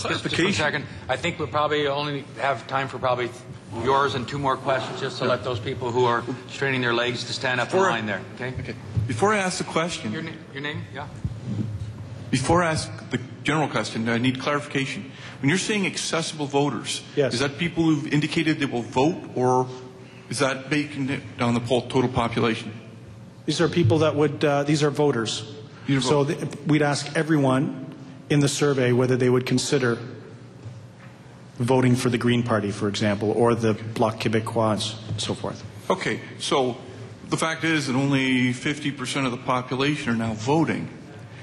Just a second. I think we'll probably only have time for probably yours and 2 more questions, just to let those people who are straining their legs to stand up in line there. Okay. Before I ask the question, Your name? Yeah. Before I ask the general question, I need clarification. When you're saying accessible voters, yes, is that people who've indicated they will vote, or is that baking down the total population? These are people that would. These are voters. So we'd ask everyone in the survey whether they would consider voting for the Green Party, for example, or the Bloc Québécois, and so forth. Okay, so the fact is that only 50% of the population are now voting.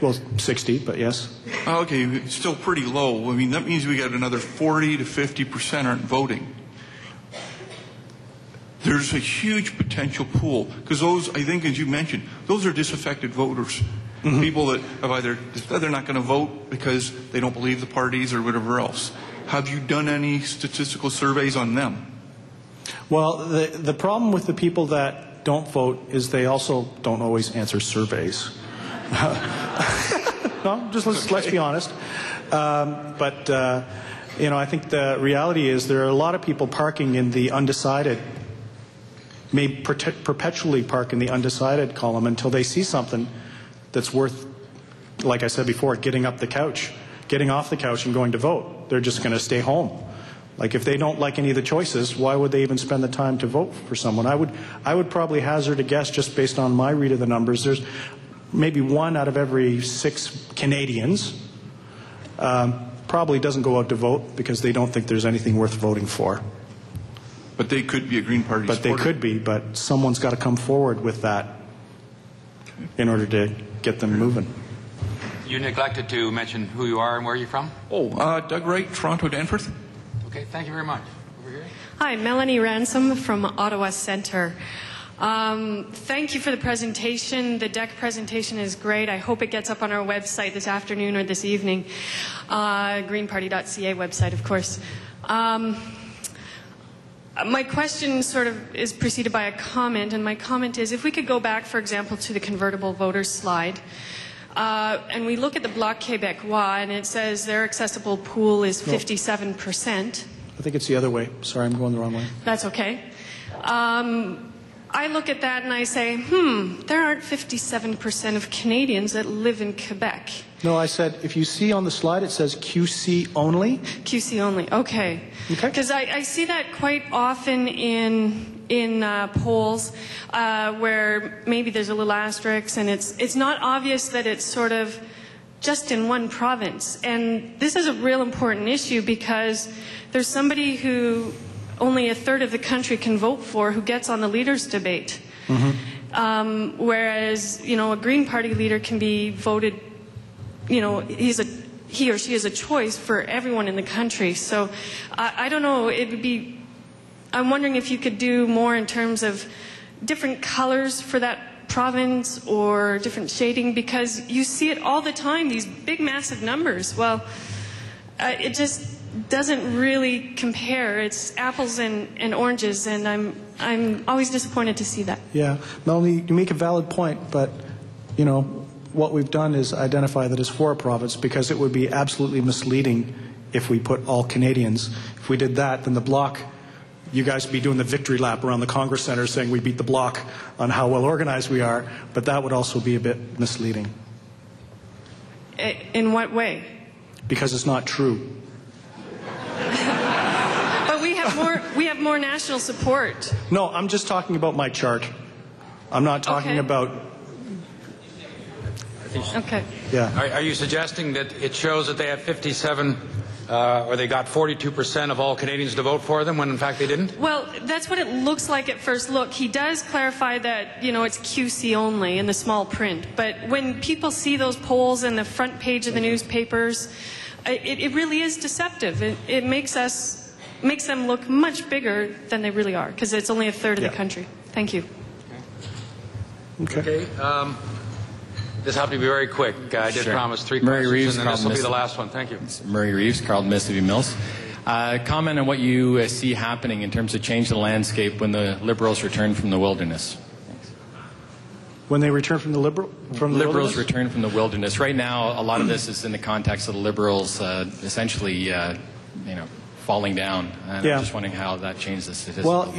Well, 60, but yes. Okay, it's still pretty low. I mean, that means we got another 40 to 50% aren't voting. There's a huge potential pool, because those, I think, as you mentioned, those are disaffected voters. Mm-hmm. People that have either they're not going to vote because they don't believe the parties or whatever else. Have you done any statistical surveys on them? Well, the problem with the people that don't vote is they also don't always answer surveys. No, just let's be honest. But I think the reality is there are a lot of people parking in the undecided, may perpetually park in the undecided column until they see something that's worth, like I said before, getting off the couch and going to vote. They're just going to stay home. Like, if they don't like any of the choices, why would they even spend the time to vote for someone? I would probably hazard a guess, just based on my read of the numbers, there's maybe 1 out of every 6 Canadians probably doesn't go out to vote because they don't think there's anything worth voting for. But they could be a Green Party supporter. But they could be, but someone's got to come forward with that in order to get them moving. You neglected to mention who you are and where you're from. Doug Wright, Toronto, Danforth. Okay, thank you very much. Over here. Hi, Melanie Ransom from Ottawa Centre. Thank you for the presentation. The deck presentation is great. I hope it gets up on our website this afternoon or this evening. Greenparty.ca website, of course. My question sort of is preceded by a comment, and my comment is, if we could go back, for example, to the convertible voters slide, and we look at the Bloc Québécois, and it says their accessible pool is 57%. I think it's the other way. Sorry, I'm going the wrong way. That's okay. I look at that and I say, there aren't 57% of Canadians that live in Quebec. No, I said, if you see on the slide, it says QC only. QC only, okay. Because I see that quite often in polls where maybe there's a little asterisk, and it's not obvious that it's sort of just in one province. And this is a real important issue because there's somebody who only a third of the country can vote for who gets on the leaders' debate. Mm-hmm. Whereas, a Green Party leader can be voted, he or she is a choice for everyone in the country. So I don't know, I'm wondering if you could do more in terms of different colors for that province or different shading, because you see it all the time, these big massive numbers. Well, it just doesn't really compare. It's apples and oranges, and I'm always disappointed to see that. Yeah, Melanie, you make a valid point, but what we've done is identify that it's for a province, because it would be absolutely misleading if we put all Canadians. If we did that, then the Bloc, you guys would be doing the victory lap around the Congress Centre saying we beat the Bloc on how well organized we are, but that would also be a bit misleading. In what way? Because it's not true. But we have more national support. No, I'm just talking about my chart. I'm not talking about... Okay. Yeah. Are you suggesting that it shows that they have 57, or they got 42% of all Canadians to vote for them, when in fact they didn't? Well, that's what it looks like at first look. He does clarify that, it's QC only in the small print. But when people see those polls in the front page of the newspapers, it really is deceptive. It makes them look much bigger than they really are, because it's only a third of the country. Thank you. Okay. This will have to be very quick. I did promise 3 questions, and then this will be the last one. Thank you. Murray Reeves, Carlton, Mississippi Mills. Comment on what you see happening in terms of change the landscape when the Liberals return from the wilderness. when they return from the Liberals wilderness? return from the wilderness. Right now, a lot of this is in the context of the Liberals essentially, falling down. And I'm just wondering how that changed the statistics. Well,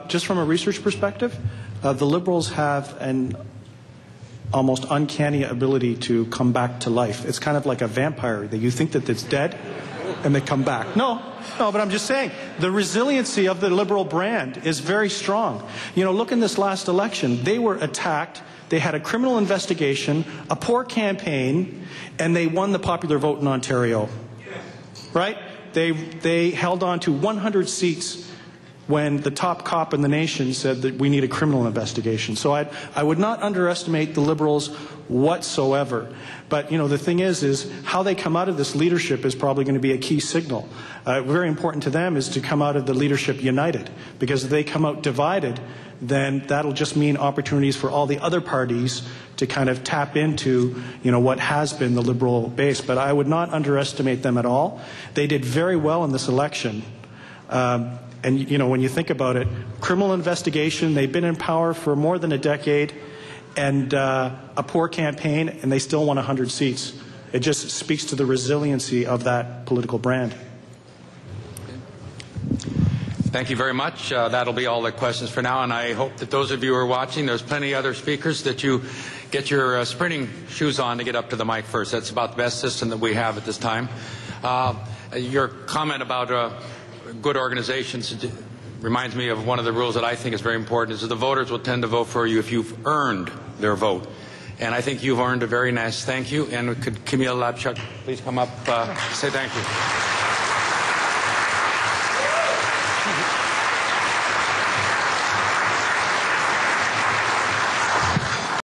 just from a research perspective, the Liberals have an almost uncanny ability to come back to life. It's kind of like a vampire. That you think that it's dead, and they come back. No, but I'm just saying, the resiliency of the Liberal brand is very strong. Look in this last election. They were attacked. They had a criminal investigation, a poor campaign, and they won the popular vote in Ontario. Right? They held on to 100 seats when the top cop in the nation said that we need a criminal investigation. So I would not underestimate the Liberals whatsoever. But, the thing is how they come out of this leadership is probably going to be a key signal. Very important to them is to come out of the leadership united. Because if they come out divided, then that'll just mean opportunities for all the other parties to kind of tap into, what has been the Liberal base. But I would not underestimate them at all. They did very well in this election. And, when you think about it, criminal investigation, they've been in power for more than a decade, and a poor campaign, and they still won 100 seats. It just speaks to the resiliency of that political brand. Thank you very much. That'll be all the questions for now, and I hope that those of you who are watching, there's plenty of other speakers, that you get your sprinting shoes on to get up to the mic first. That's about the best system that we have at this time. Your comment about good organizations reminds me of one of the rules that I think is very important, is that the voters will tend to vote for you if you've earned their vote. And I think you've earned a very nice thank you. And could Camille Labchuk please come up, say thank you.